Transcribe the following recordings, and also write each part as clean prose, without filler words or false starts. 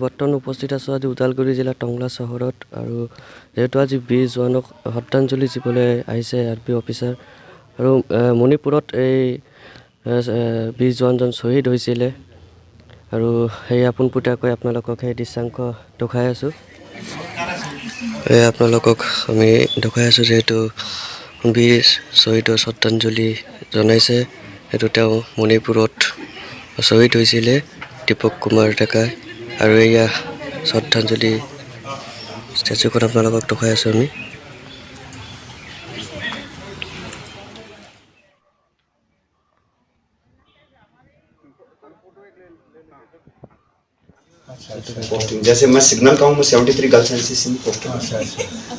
বৰ্তমান উপস্থিত আছোঁ আজি ওদালগুৰি জিলাৰ টংলা চহৰত আৰু যিহেতু আজি 20 জোৱানক শ্ৰদ্ধাঞ্জলি দিবলৈ আহিছে আৰপি অফিচাৰ আৰু মণিপুৰত এই 20 জোৱানজন শ্বহীদ হৈছিলে আৰু সেই পোনপটীয়াকৈ আপোনালোকক সেই দৃশ্যাংশ দেখাই আছোঁ। আপোনালোকক আমি দেখাই আছোঁ যিহেতু 20 শ্বহীদৰ শ্ৰদ্ধাঞ্জলি জনাইছে। এইটো তেওঁ মণিপুৰত শ্বহীদ হৈছিলে দীপক কুমাৰ ডেকা আৰু এয়া শ্ৰদ্ধাঞ্জলি ষ্টেচুখন আপোনালোকক দেখাই আছোঁ আমি। पोस्टिंग जैसे मैं सिग्नल का हूँ, मैं 73 गर्ल्स एनसीसी में पोस्टेड हूँ।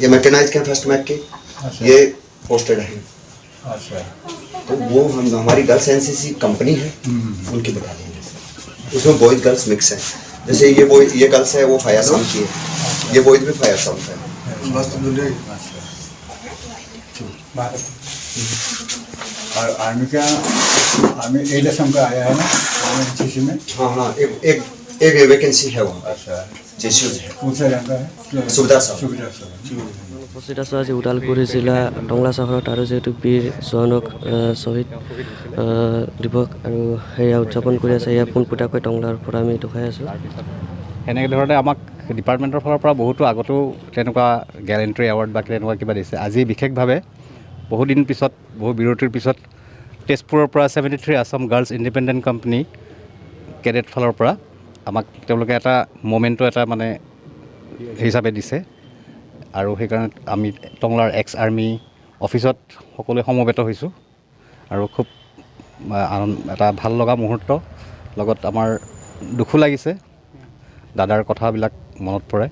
ये मैकेनाइज के फर्स्ट मैक के ये पोस्टेड है। तो वो हम हमारी गर्ल्स एनसीसी कंपनी है, उनकी बटालियन है। उसमें बॉयज गर्ल्स मिक्स है। जैसे ये गर्ल्स है वो फायर साउंड की है, ये बॉयज भी फायर साउंड है। और आर्मी का आर्मी एडसम का आया है ना एनसीसी में। हाँ एक वैकेंसी है वहाँ। अच्छा जेसीओ है। कौन सा रैंक है? सुविधा साहब। উপস্থিত আছোঁ আজি ওদালগুৰি জিলা টংলা চহৰত আৰু যিহেতু 20 জোৱানক শ্বহীদ দিৱস আৰু সেয়া উদযাপন কৰি আছে। এয়া পোনপটীয়াকৈ টংলাৰ পৰা আমি দেখাই আছোঁ। এনেকৈ ধৰণে আমাক ডিপাৰ্টমেণ্টৰ ফালৰ পৰা বহুতো আগতো তেনেকুৱা গেলেণ্ট্ৰি এৱাৰ্ড বা তেনেকুৱা কিবা দিছে। আজি বিশেষভাৱে বহুদিন পিছত বহু বিৰতিৰ পিছত তেজপুৰৰ পৰা 73 Assam girls independent company cadet ফালৰ পৰা আমাক তেওঁলোকে এটা মমেণ্টো এটা মানে হিচাপে দিছে আৰু সেইকাৰণে আমি টংলাৰ এক্স আৰ্মি অফিচত সকলোৱে সমবেত হৈছোঁ আৰু খুব এটা ভাল লগা মুহূৰ্ত। লগত আমাৰ দুখো লাগিছে, দাদাৰ কথাবিলাক মনত পৰে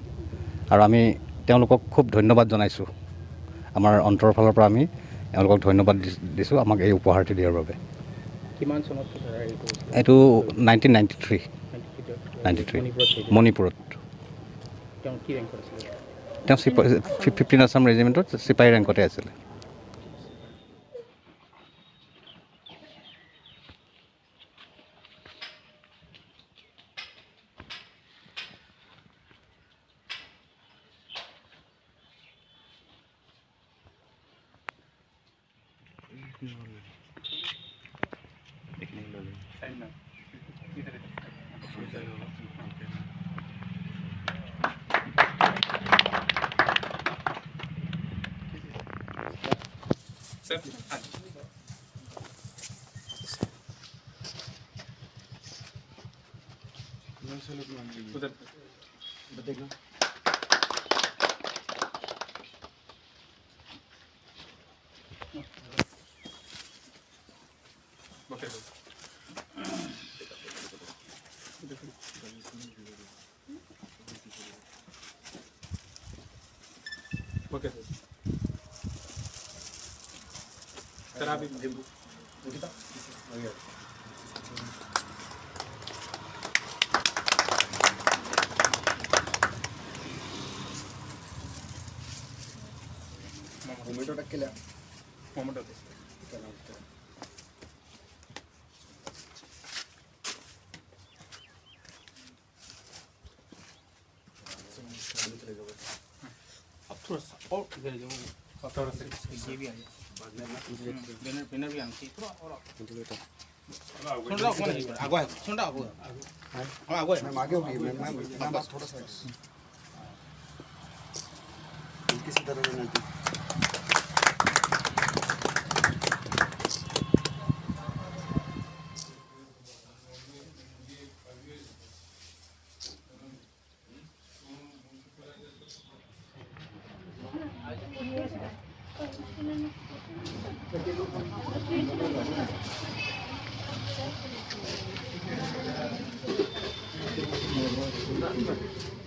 আৰু আমি তেওঁলোকক খুব ধন্যবাদ জনাইছোঁ। আমাৰ অন্তৰৰ ফালৰ পৰা আমি তেওঁলোকক ধন্যবাদ দিছোঁ আমাক এই উপহাৰটি দিয়াৰ বাবে। কিমান চনত এইটো 1993 মণিপুৰত। তেওঁ 15 আছাম ৰেজিমেণ্টত চিপাহী ৰেংকতে আছিলে। ओके सर आप मोमेंटो टक केला मोमेंट होते अब थोड़ा सा और इधर जाओ, थोड़ा सा ये भी आ जाए बैनर बैनर भी आना थोड़ा और सुन रहा कौन है आगो है सुन रहा आगो हां आगो है मैं आगे हो गई मैं बस थोड़ा सा किसी तरह से नहीं Thank you.